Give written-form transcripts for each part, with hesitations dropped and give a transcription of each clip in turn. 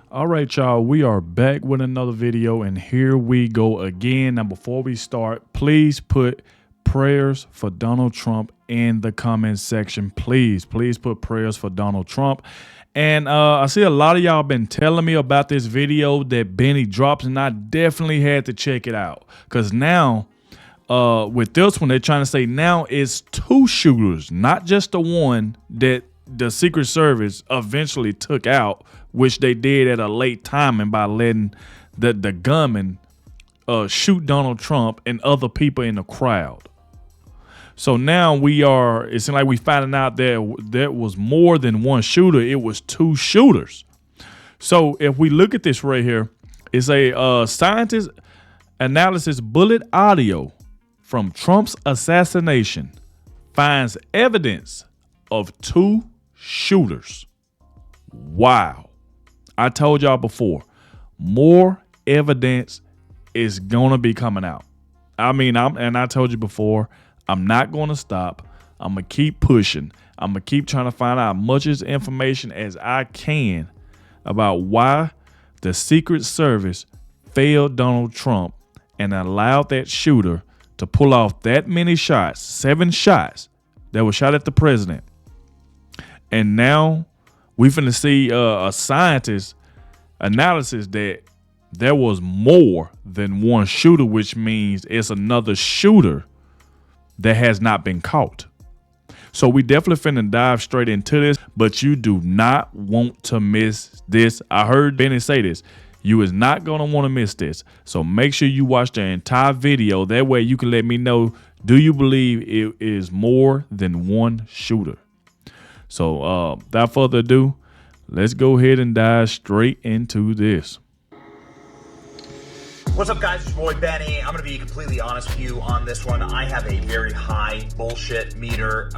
All right, y'all, we are back with another video, and here we go again. Now, before we start, please put prayers for Donald Trump in the comment section. Please put prayers for Donald Trump. And I see a lot of y'all been telling me about this video that Benny drops, and I definitely had to check it out. Because now, with this one, they're trying to say now it's 2 shooters, not just the one that the Secret Service eventually took out, which they did at a late time and by letting the gunman shoot Donald Trump and other people in the crowd. So now it seems like we finding out there was more than one shooter. It was 2 shooters. So if we look at this right here, it's a scientist analysis bullet audio from Trump's assassination finds evidence of 2 shooters. Wow. I told y'all before, more evidence is going to be coming out. I mean, I told you before, I'm not going to stop. I'm going to keep pushing. I'm going to keep trying to find out as much information as I can about why the Secret Service failed Donald Trump and allowed that shooter to pull off that many shots, 7 shots that were shot at the president. And now we finna see a scientist analysis that there was more than one shooter, which means it's another shooter that has not been caught. So we definitely finna dive straight into this, but you do not want to miss this. I heard Benny say this. You is not gonna want to miss this. So make sure you watch the entire video. That way you can let me know, do you believe it is more than one shooter? So without further ado, let's go ahead and dive straight into this. What's up, guys? It's your boy Benny. I'm going to be completely honest with you on this one. I have a very high bullshit meter.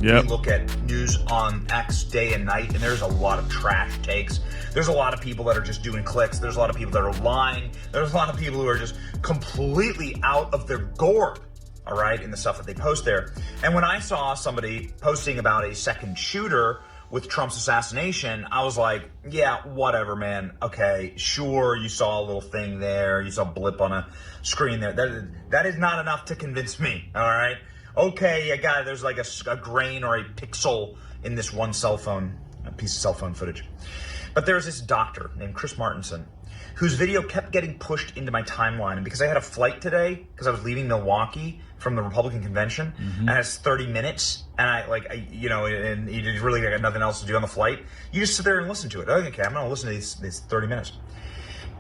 We look at news on X day and night, and there's a lot of trash takes. There's a lot of people that are just doing clicks. There's a lot of people that are lying. There's a lot of people who are just completely out of their gourd, all right, in the stuff that they post there. And when I saw somebody posting about a second shooter with Trump's assassination, I was like, yeah, whatever, man. Okay, sure, you saw a little thing there. You saw a blip on a screen there. That is not enough to convince me, all right? Okay, I got it. There's like a grain or a pixel in this one cell phone, a piece of cell phone footage. But there's this doctor named Chris Martinson whose video kept getting pushed into my timeline. And because I had a flight today, because I was leaving Milwaukee from the Republican convention, and it's 30 minutes, and and you just really got nothing else to do on the flight, you just sit there and listen to it. Okay, I'm gonna listen to these 30 minutes.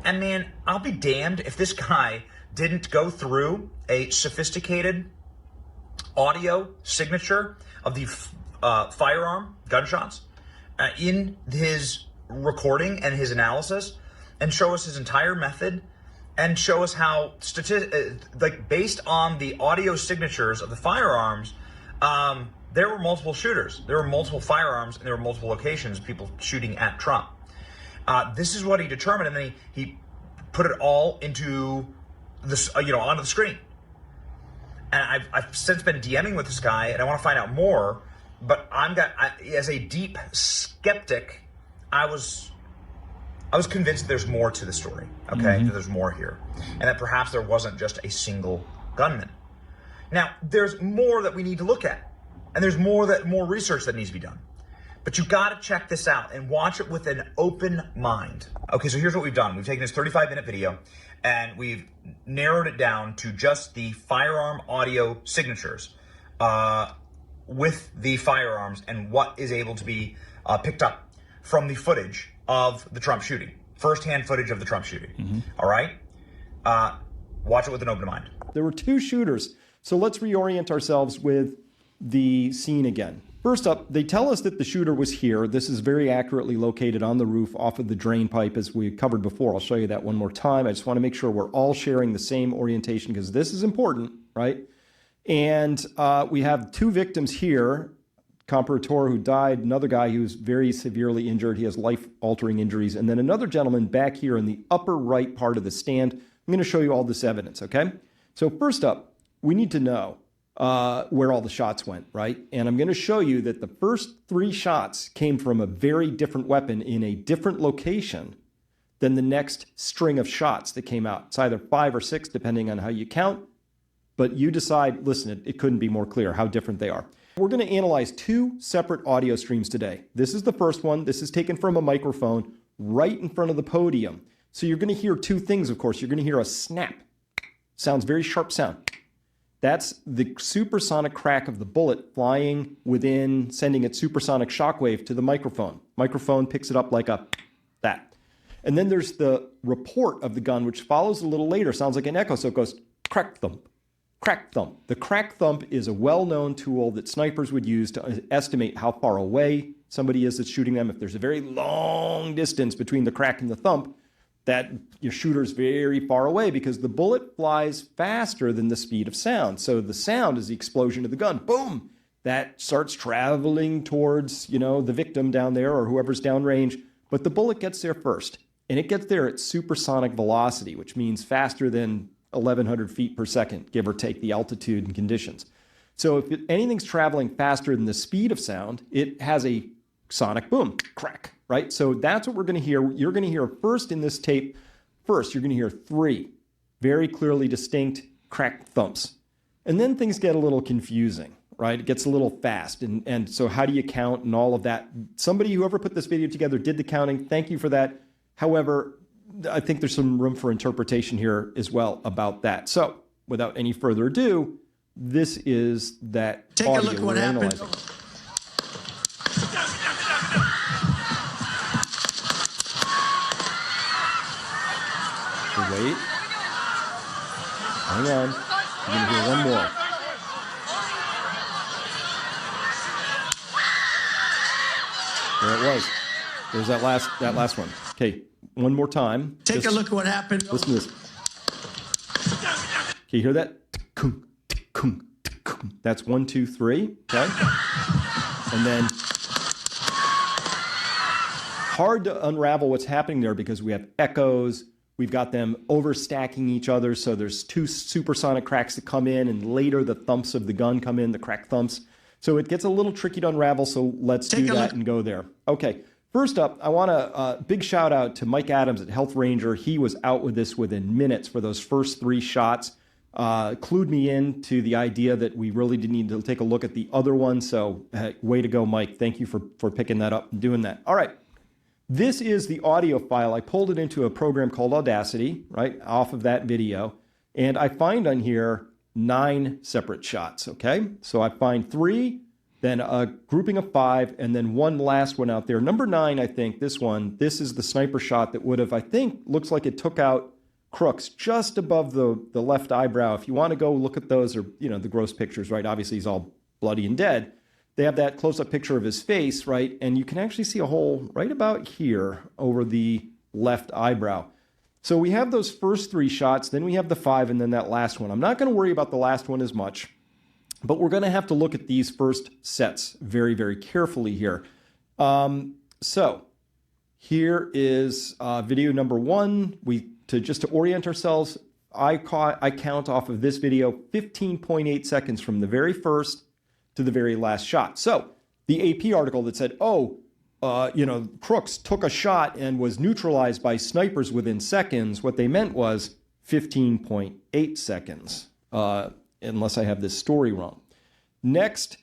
And man, I'll be damned if this guy didn't go through a sophisticated audio signature of the firearm gunshots in his recording and his analysis, and show us his entire method, and show us how based on the audio signatures of the firearms, there were multiple shooters, there were multiple firearms, and there were multiple locations, people shooting at Trump. This is what he determined, and then he put it all into this, onto the screen. And I've since been DMing with this guy, and I want to find out more. But as a deep skeptic, I was convinced there's more to the story, okay? That there's more here. And that perhaps there wasn't just a single gunman. Now, there's more that we need to look at. And there's more research that needs to be done. But you gotta check this out and watch it with an open mind. Okay, so here's what we've done. We've taken this 35-minute video and we've narrowed it down to just the firearm audio signatures with the firearms and what is able to be picked up from the footage of the Trump shooting, firsthand footage of the Trump shooting. All right, watch it with an open mind. There were 2 shooters, so let's reorient ourselves with the scene again. First up, they tell us that the shooter was here. This is very accurately located on the roof off of the drain pipe, as we covered before. I'll show you that one more time. I just want to make sure we're all sharing the same orientation, because this is important, right? And we have 2 victims here. Comparator, who died, another guy who's very severely injured. He has life-altering injuries. And then another gentleman back here in the upper right part of the stand. I'm going to show you all this evidence, okay? So first up, we need to know where all the shots went, right? And I'm going to show you that the first 3 shots came from a very different weapon in a different location then the next string of shots that came out. It's either 5 or 6, depending on how you count. But you decide, listen, it couldn't be more clear how different they are. We're going to analyze 2 separate audio streams today. This is the first one. This is taken from a microphone right in front of the podium. So you're going to hear 2 things, of course. You're going to hear a snap. Sounds very sharp sound. That's the supersonic crack of the bullet flying within, sending its supersonic shockwave to the microphone. Microphone picks it up like that. And then there's the report of the gun, which follows a little later. Sounds like an echo, so it goes crack thump, crack thump. The crack thump is a well-known tool that snipers would use to estimate how far away somebody is that's shooting them. If there's a very long distance between the crack and the thump, that your shooter's very far away because the bullet flies faster than the speed of sound. So the sound is the explosion of the gun. Boom! That starts traveling towards, the victim down there or whoever's downrange. But the bullet gets there first. And it gets there at supersonic velocity, which means faster than 1,100 feet per second, give or take the altitude and conditions. So if anything's traveling faster than the speed of sound, it has a sonic boom, crack. Right? So that's what we're going to hear. You're going to hear first in this tape, you're going to hear 3 very clearly distinct crack thumps. And then things get a little confusing, right? It gets a little fast. And so how do you count and all of that? Whoever put this video together did the counting. Thank you for that. However, I think there's some room for interpretation here as well about that. So without any further ado, this is that Take audio a look at what we're happened. analyzing. Wait. Hang on. You're going to hear one more. There it was. There's that last one. Okay, one more time. Take a look at what happened. Listen to this. Can you hear that? That's 1, 2, 3. Okay. And then hard to unravel what's happening there because we have echoes. We've got them overstacking each other. So there's 2 supersonic cracks that come in, and later the thumps of the gun come in, the crack thumps. So it gets a little tricky to unravel. So let's do that and go there. Okay. First up, I want a big shout out to Mike Adams at Health Ranger. He was out with this within minutes for those first 3 shots. Clued me in to the idea that we really did need to take a look at the other one. So way to go, Mike. Thank you for picking that up and doing that. All right. This is the audio file. I pulled it into a program called Audacity, right, off of that video. And I find on here 9 separate shots, okay? So I find 3, then a grouping of 5, and then one last one out there. Number 9, I think, this is the sniper shot that would have, I think, looks like it took out Crooks just above the left eyebrow. If you want to go look at those, or, the gross pictures, right? Obviously, he's all bloody and dead. They have that close-up picture of his face, right? And you can actually see a hole right about here over the left eyebrow. So we have those first 3 shots, then we have the 5, and then that last one. I'm not going to worry about the last one as much, but we're going to have to look at these first sets very, very carefully here. So here is video number 1. Just to orient ourselves, I count off of this video 15.8 seconds from the very first to the very last shot. So the AP article that said, Crooks took a shot and was neutralized by snipers within seconds, what they meant was 15.8 seconds, unless I have this story wrong. Next,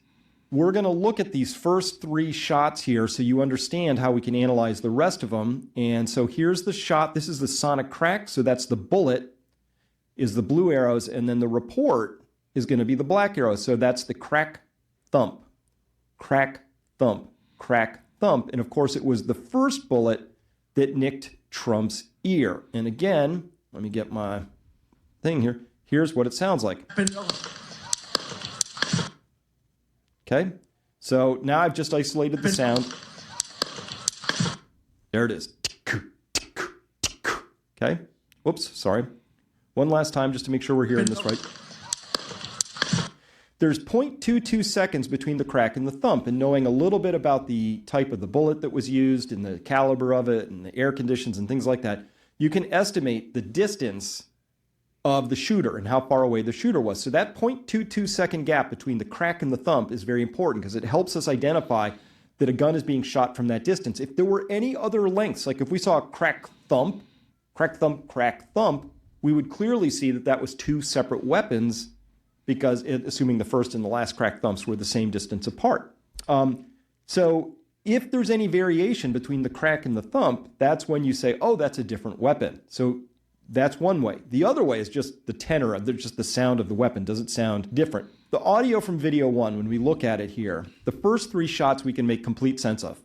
we're going to look at these first 3 shots here so you understand how we can analyze the rest of them. And so here's the shot. This is the sonic crack. So that's the bullet is the blue arrows, and then the report is going to be the black arrows. So that's the crack, thump, crack, thump, crack, thump. And of course, it was the first bullet that nicked Trump's ear. And again, let me get my thing here. Here's what it sounds like. Okay, so now I've just isolated the sound. There it is. Okay, whoops, sorry. One last time just to make sure we're hearing this right. There's 0.22 seconds between the crack and the thump, and knowing a little bit about the type of the bullet that was used and the caliber of it and the air conditions and things like that, you can estimate the distance of the shooter and how far away the shooter was. So that 0.22 second gap between the crack and the thump is very important because it helps us identify that a gun is being shot from that distance. If there were any other lengths, like if we saw a crack thump, crack thump, crack thump, we would clearly see that that was two separate weapons because assuming the first and the last crack thumps were the same distance apart. So if there's any variation between the crack and the thump, that's when you say, oh, that's a different weapon. So that's one way. The other way is just the tenor of just the sound of the weapon. Does it sound different? The audio from video 1, when we look at it here, the first 3 shots we can make complete sense of.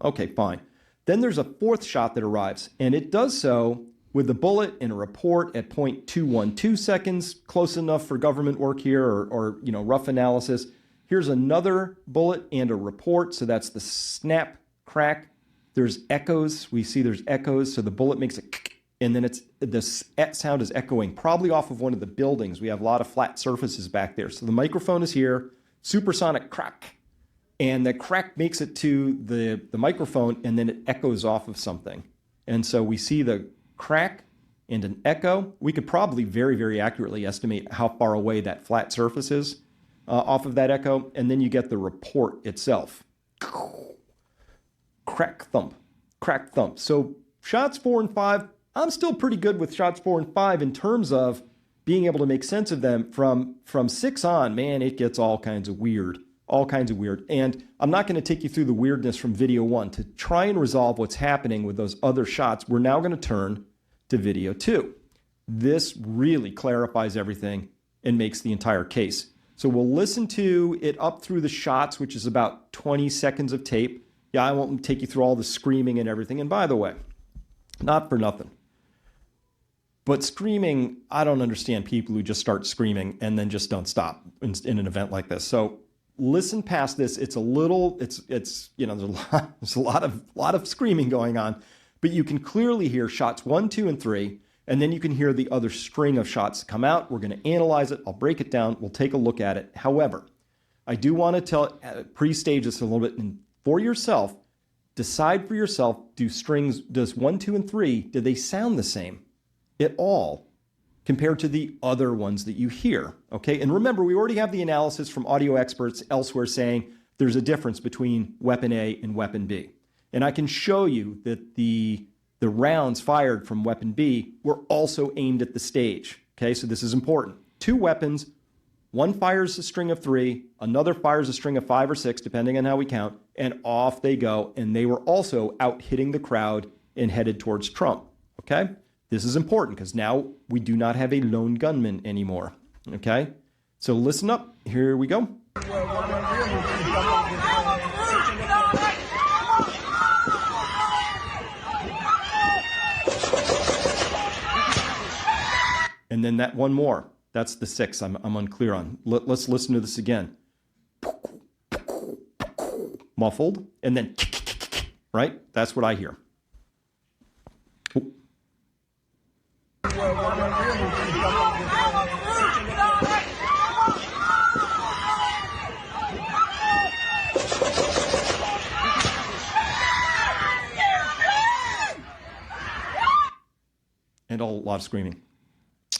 Okay, fine. Then there's a 4th shot that arrives, and it does so with the bullet and a report at 0.212 seconds, close enough for government work here or rough analysis. Here's another bullet and a report, so that's the snap, crack. There's echoes. We see there's echoes, so the bullet makes a and then the sound is echoing, probably off of one of the buildings. We have a lot of flat surfaces back there. So the microphone is here, supersonic crack, and the crack makes it to the microphone, and then it echoes off of something. And so we see the crack and an echo. We could probably very, very accurately estimate how far away that flat surface is off of that echo, and then you get the report itself. Crack thump, crack thump. So shots 4 and 5, I'm still pretty good with shots 4 and 5 in terms of being able to make sense of them. From 6 on, man, it gets all kinds of weird. And I'm not going to take you through the weirdness from video 1. To try and resolve what's happening with those other shots, we're now going to turn to video 2. This really clarifies everything and makes the entire case. So we'll listen to it up through the shots, which is about 20 seconds of tape. Yeah, I won't take you through all the screaming and everything. And by the way, not for nothing, but screaming, I don't understand people who just start screaming and then just don't stop in an event like this. So listen past this. It's a little, there's a lot of screaming going on, but you can clearly hear shots 1, 2, and 3, and then you can hear the other string of shots come out. We're going to analyze it. I'll break it down. We'll take a look at it. However, I do want to pre-stage this a little bit, and for yourself, decide for yourself, does 1, 2, and 3, do they sound the same at all compared to the other ones that you hear? Okay, and remember, we already have the analysis from audio experts elsewhere saying there's a difference between weapon A and weapon B. And I can show you that the rounds fired from weapon B were also aimed at the stage. Okay, so this is important. 2 weapons, one fires a string of 3, another fires a string of 5 or 6, depending on how we count, and off they go. And they were also out hitting the crowd and headed towards Trump. Okay? This is important because now we do not have a lone gunman anymore. Okay? So listen up. Here we go. And then that one more. That's the 6 I'm unclear on. Let's listen to this again. Muffled, and then, right? That's what I hear. And a lot of screaming.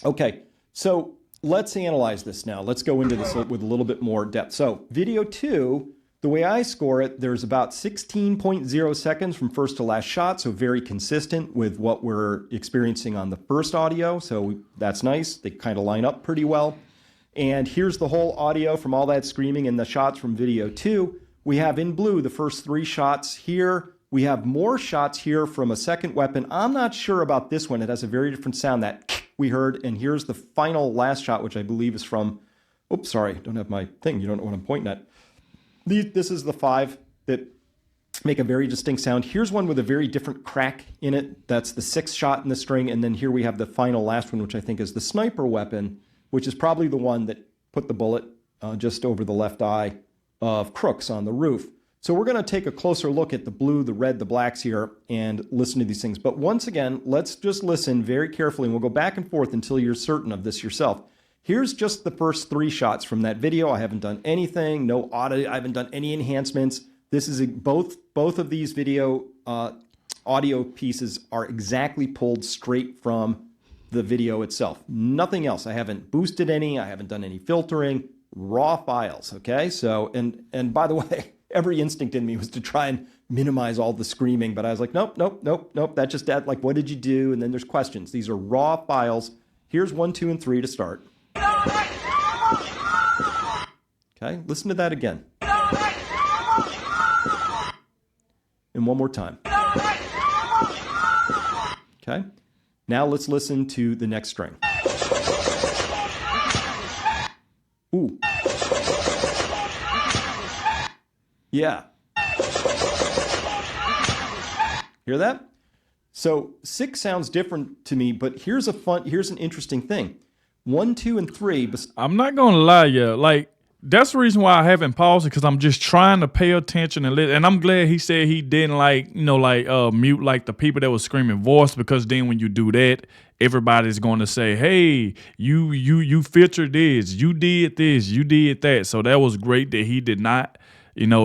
Okay, so let's analyze this now. Let's go into this with a little bit more depth. So video 2, the way I score it, there's about 16.0 seconds from first to last shot, so very consistent with what we're experiencing on the first audio, so that's nice. They kind of line up pretty well. And here's the whole audio from all that screaming and the shots from video 2. We have in blue the first 3 shots here. We have more shots here from a second weapon. I'm not sure about this one. It has a very different sound that we heard. And here's the final last shot, which I believe is from, oops, sorry, don't have my thing. You don't know what I'm pointing at. This is the 5 that make a very distinct sound. Here's one with a very different crack in it. That's the 6th shot in the string. And then here we have the final last one, which I think is the sniper weapon, which is probably the one that put the bullet just over the left eye of Crooks on the roof. So we're going to take a closer look at the blue, the red, the blacks here and listen to these things. But once again, let's just listen very carefully, and we'll go back and forth until you're certain of this yourself. Here's just the first 3 shots from that video. I haven't done anything, no audio, I haven't done any enhancements. This is both of these video audio pieces are exactly pulled straight from the video itself. Nothing else. I haven't boosted any, I haven't done any filtering, raw files. Okay, so and by the way, every instinct in me was to try and minimize all the screaming, but I was like, nope. That just like, what did you do? And then there's questions. These are raw files. Here's 1, 2, and 3 to start. Okay, listen to that again. And one more time. Okay, now let's listen to the next string. Ooh. Yeah. Hear that? So 6 sounds different to me, but here's an interesting thing. 1, 2, and 3. I'm not gonna lie, yeah. Like, that's the reason why I haven't paused it, because I'm just trying to pay attention and listen. And I'm glad he said he didn't mute like the people that was screaming voice, because then when you do that, everybody's going to say, hey, you filtered this, you did this, you did that. So that was great that he did not,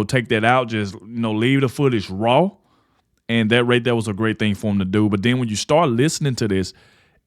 take that out. Just, leave the footage raw. And that was a great thing for him to do. But then when you start listening to this,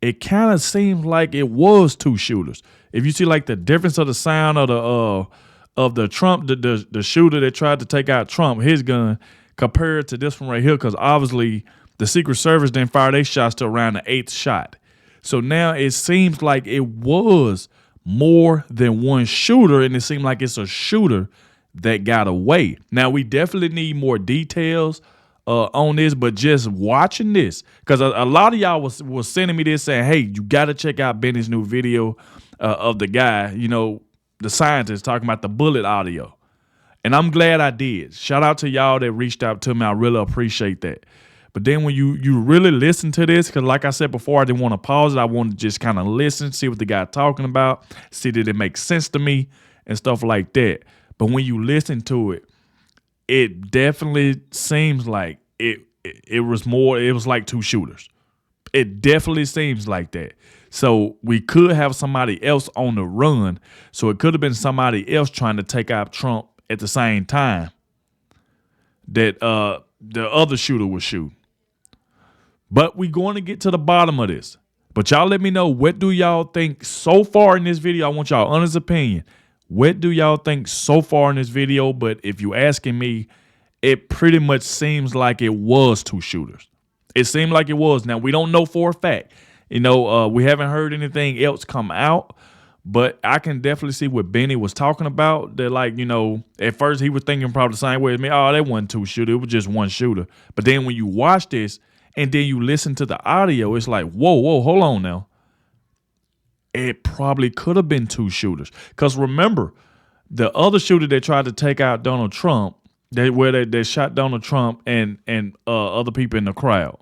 it kind of seems like it was 2 shooters. If you see like the difference of the sound of the Trump, the shooter that tried to take out Trump, his gun, compared to this one right here, because obviously the Secret Service didn't fire their shots to around the 8th shot. So now it seems like it was more than one shooter, and it seemed like it's a shooter that got away. Now we definitely need more details on this, but just watching this, because a lot of y'all was sending me this saying, hey, you got to check out Benny's new video of the guy, the scientist talking about the bullet audio. And I'm glad I did. Shout out to y'all that reached out to me. I really appreciate that. But then when you really listen to this, because like I said before, I didn't want to pause it. I wanted to just kind of listen, see what the guy talking about, see that it makes sense to me and stuff like that. But when you listen to it, it definitely seems like it was like 2 shooters. It definitely seems like that. So we could have somebody else on the run. So it could have been somebody else trying to take out Trump at the same time that the other shooter was shooting. But we're going to get to the bottom of this. But y'all let me know, what do y'all think so far in this video? I want y'all honest opinion. What do y'all think so far in this video? But if you're asking me, it pretty much seems like it was 2 shooters. It seemed like it was. Now, we don't know for a fact. We haven't heard anything else come out, but I can definitely see what Benny was talking about. That, at first he was thinking probably the same way as me. Oh, that wasn't 2 shooters. It was just 1 shooter. But then when you watch this and then you listen to the audio, it's like, whoa, hold on now. It probably could have been 2 shooters. Because remember, the other shooter that tried to take out Donald Trump, they shot Donald Trump and other people in the crowd.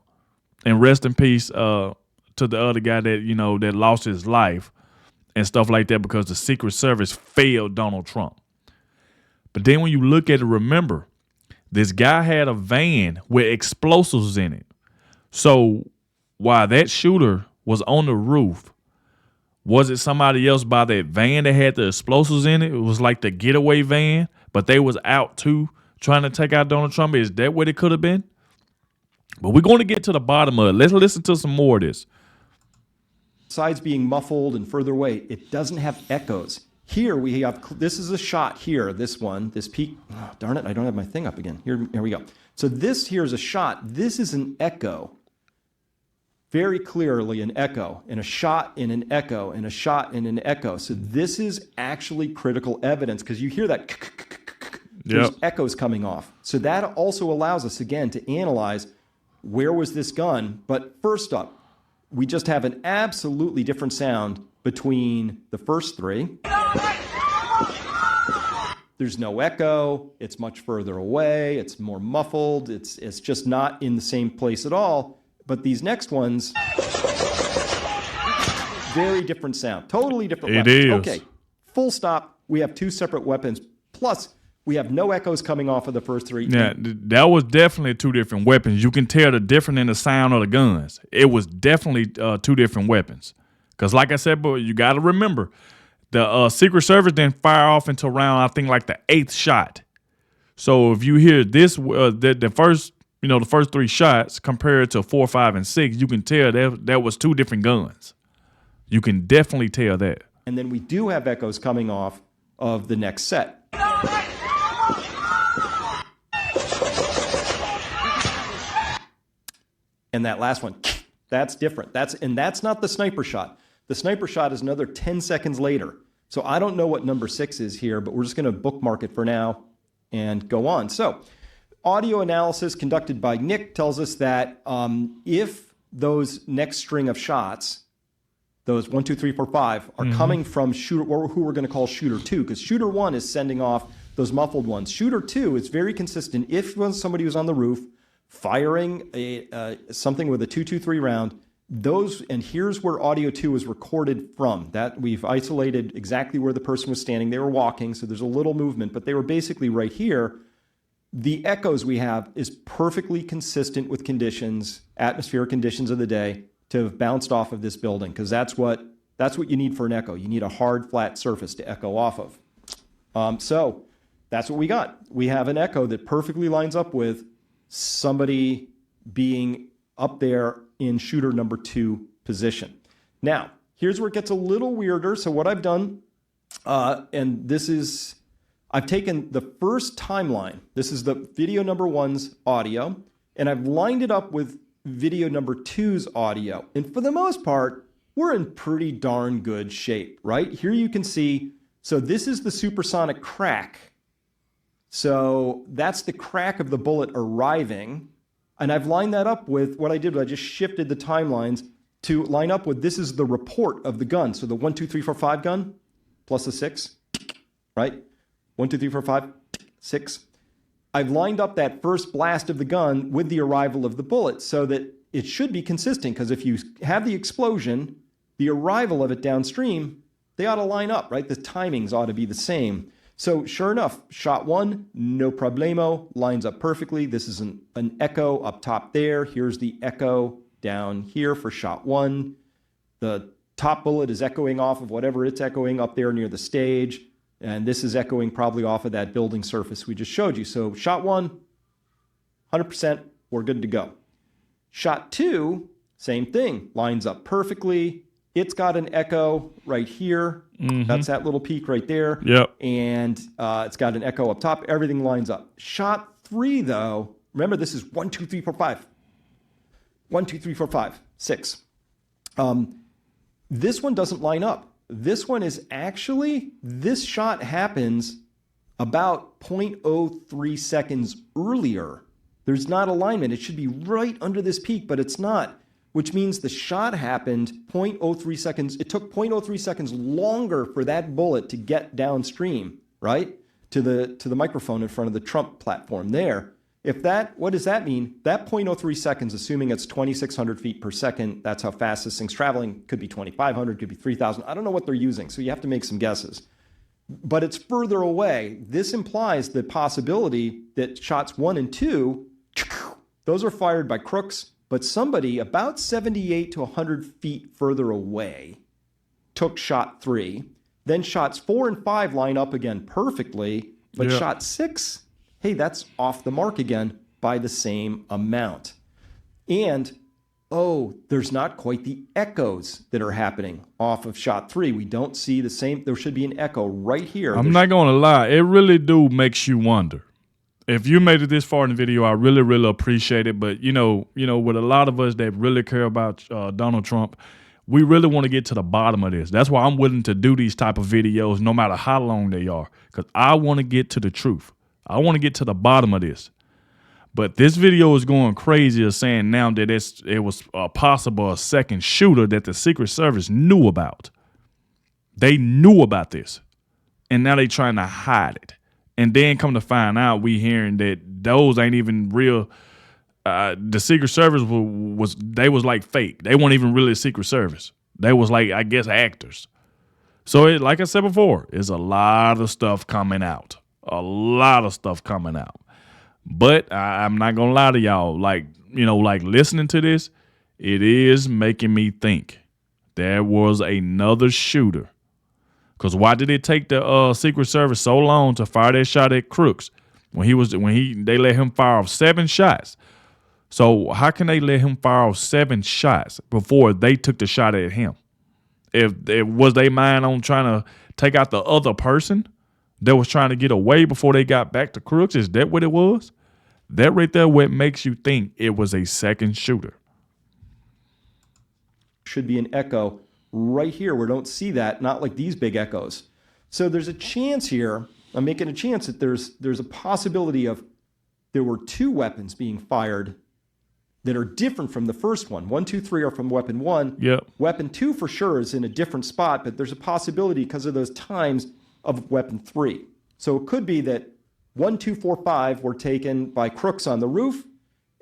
And rest in peace to the other guy that, that lost his life and stuff like that, because the Secret Service failed Donald Trump. But then when you look at it, remember, this guy had a van with explosives in it. So while that shooter was on the roof, was it somebody else by that van that had the explosives in it? It was like the getaway van, but they was out too trying to take out Donald Trump. Is that what it could have been? But we're going to get to the bottom of it. Let's listen to some more of this. Besides being muffled and further away, it doesn't have echoes. Here we have, this is a shot here, this peak. Oh, darn it, I don't have my thing up again. Here we go. So this here is a shot. This is an echo. Very clearly an echo, and a shot in an echo, and a shot in an echo. So this is actually critical evidence, because you hear that there's echoes coming off. So that also allows us, again, to analyze where was this gun. But first up, we just have an absolutely different sound between the first 3. There's no echo. It's much further away. It's more muffled. It's just not in the same place at all. But these next ones, very different sound. Totally different weapons. It is. Okay, full stop. We have 2 separate weapons. Plus, we have no echoes coming off of the first 3. Yeah, that was definitely 2 different weapons. You can tell the difference in the sound of the guns. It was definitely 2 different weapons. Because like I said, but you got to remember, the Secret Service didn't fire off until around, I think, like the 8th shot. So if you hear this, the first 3 shots compared to 4, 5, and 6, you can tell that was 2 different guns. You can definitely tell that. And then we do have echoes coming off of the next set. And that last one, that's different. That's not the sniper shot. The sniper shot is another 10 seconds later. So I don't know what number 6 is here, but we're just going to bookmark it for now and go on. So audio analysis conducted by Nick tells us that if those next string of shots, those 1, 2, 3, 4, 5, are coming from shooter, or who we're going to call shooter 2, because shooter 1 is sending off those muffled ones. Shooter 2 is very consistent. If somebody was on the roof firing something with a 223 round, those, and here's where audio 2 is recorded from. That we've isolated exactly where the person was standing. They were walking, so there's a little movement, but they were basically right here. The echoes we have is perfectly consistent with conditions, atmospheric conditions of the day, to have bounced off of this building, because that's what you need for an echo. You need a hard, flat surface to echo off of. So that's what we got. We have an echo that perfectly lines up with somebody being up there in shooter number 2 position. Now, here's where it gets a little weirder. So what I've done, and this is, I've taken the first timeline. This is the video number 1's audio, and I've lined it up with video number 2's audio. And for the most part, we're in pretty darn good shape, right? Here you can see, so this is the supersonic crack. So that's the crack of the bullet arriving. And I've lined that up with what I did. I just shifted the timelines to line up with, this is the report of the gun. So the 1, 2, 3, 4, 5 gun plus a 6, right? 1, 2, 3, 4, 5, 6. I've lined up that first blast of the gun with the arrival of the bullet so that it should be consistent, because if you have the explosion, the arrival of it downstream, they ought to line up, right? The timings ought to be the same. So sure enough, shot 1, no problemo, lines up perfectly. This is an echo up top there. Here's the echo down here for shot 1. The top bullet is echoing off of whatever it's echoing up there near the stage. And this is echoing probably off of that building surface we just showed you. So shot 1, 100%, we're good to go. Shot 2, same thing, lines up perfectly. It's got an echo right here. That's that little peak right there. Yep. And it's got an echo up top. Everything lines up. Shot 3, though, remember this is 1, 2, 3, 4, 5. 1, 2, 3, 4, 5, 6. This one doesn't line up. This one is actually, this shot happens about 0.03 seconds earlier. There's not alignment. It should be right under this peak, but it's not, which means the shot happened 0.03 seconds. It took 0.03 seconds longer for that bullet to get downstream, right? To the microphone in front of the Trump platform there. What does that mean? That 0.03 seconds, assuming it's 2,600 feet per second, that's how fast this thing's traveling. Could be 2,500, could be 3,000. I don't know what they're using, so you have to make some guesses. But it's further away. This implies the possibility that shots 1 and 2, those are fired by crooks, but somebody about 78 to 100 feet further away took shot 3. Then shots 4 and 5 line up again perfectly, but shot 6, hey, that's off the mark again by the same amount. And, there's not quite the echoes that are happening off of shot 3. We don't see the same. There should be an echo right here. I'm not going to lie. It really do makes you wonder. If you made it this far in the video, I really, really appreciate it. But, you know, with a lot of us that really care about Donald Trump, we really want to get to the bottom of this. That's why I'm willing to do these type of videos, no matter how long they are, because I want to get to the truth. I want to get to the bottom of this. But this video is going crazy of saying now that it was possible a second shooter that the Secret Service knew about. They knew about this. And now they trying to hide it. And then come to find out, we hearing that those ain't even real. The Secret Service was like fake. They weren't even really a Secret Service. They was like, I guess, actors. So like I said before, there's a lot of stuff coming out. A lot of stuff coming out. But I'm not going to lie to y'all. Like listening to this, it is making me think there was another shooter. Because why did it take the Secret Service so long to fire that shot at Crooks when they let him fire off 7 shots? So how can they let him fire off 7 shots before they took the shot at him? If was they mind on trying to take out the other person? that was trying to get away before they got back to Crooks? Is that what it was? That right there what makes you think it was a second shooter. Should be an echo right here. We don't see that, not like these big echoes. So there's a chance here, I'm making a chance that there's a possibility of there were two weapons being fired that are different from the first one. 1, 2, 3 are from weapon 1. Yep. Weapon 2 for sure is in a different spot, but there's a possibility because of those times of weapon 3. So it could be that 1, 2, 4, 5 were taken by Crooks on the roof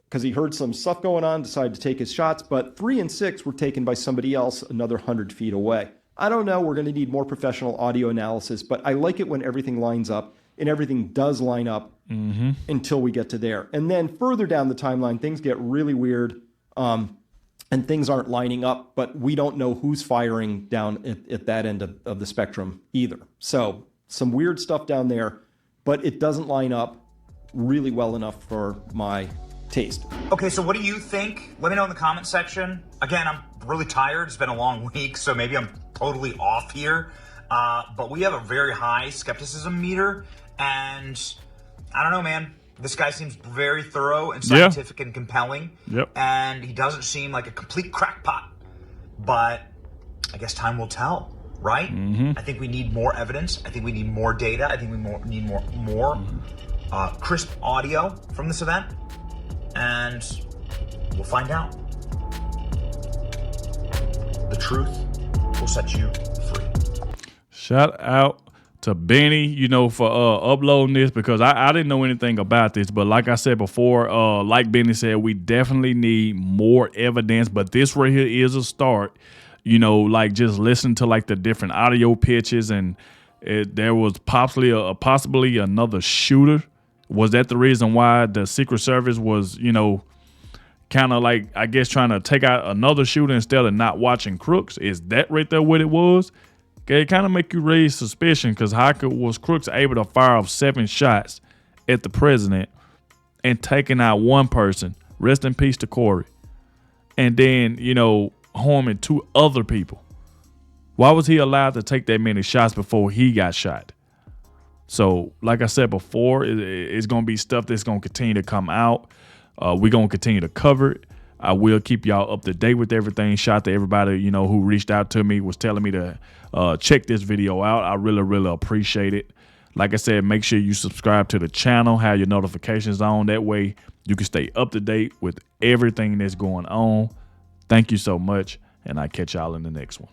because he heard some stuff going on, decided to take his shots, but 3 and 6 were taken by somebody else another 100 feet away. I don't know. We're going to need more professional audio analysis, but I like it when everything lines up, and everything does line up until we get to there. And then further down the timeline, things get really weird, and things aren't lining up, but we don't know who's firing down at that end of the spectrum either. So some weird stuff down there, but it doesn't line up really well enough for my taste. Okay, so what do you think? Let me know in the comment section. Again, I'm really tired. It's been a long week, so maybe I'm totally off here. But we have a very high skepticism meter, and I don't know, man. This guy seems very thorough and scientific and compelling. Yep. And he doesn't seem like a complete crackpot. But I guess time will tell, right? I think we need more evidence. I think we need more data. I think we need more crisp audio from this event. And we'll find out. The truth will set you free. Shout out to Benny, you know, for uploading this, because I didn't know anything about this. But like I said before, like Benny said, we definitely need more evidence. But this right here is a start. You know, like just listen to like the different audio pitches, and there was possibly another shooter. Was that the reason why the Secret Service was, you know, kind of like, I guess, trying to take out another shooter instead of not watching Crooks? Is that right there what it was? Okay, it kind of make you raise suspicion, because how was Crooks able to fire off 7 shots at the president and taking out one person, rest in peace to Corey, and then, you know, harming 2 other people? Why was he allowed to take that many shots before he got shot? So, like I said before, it's going to be stuff that's going to continue to come out. We're going to continue to cover it. I will keep y'all up to date with everything. Shout out to everybody, you know, who reached out to me, was telling me to check this video out. I really, really appreciate it. Like I said, make sure you subscribe to the channel, have your notifications on. That way you can stay up to date with everything that's going on. Thank you so much, and I'll catch y'all in the next one.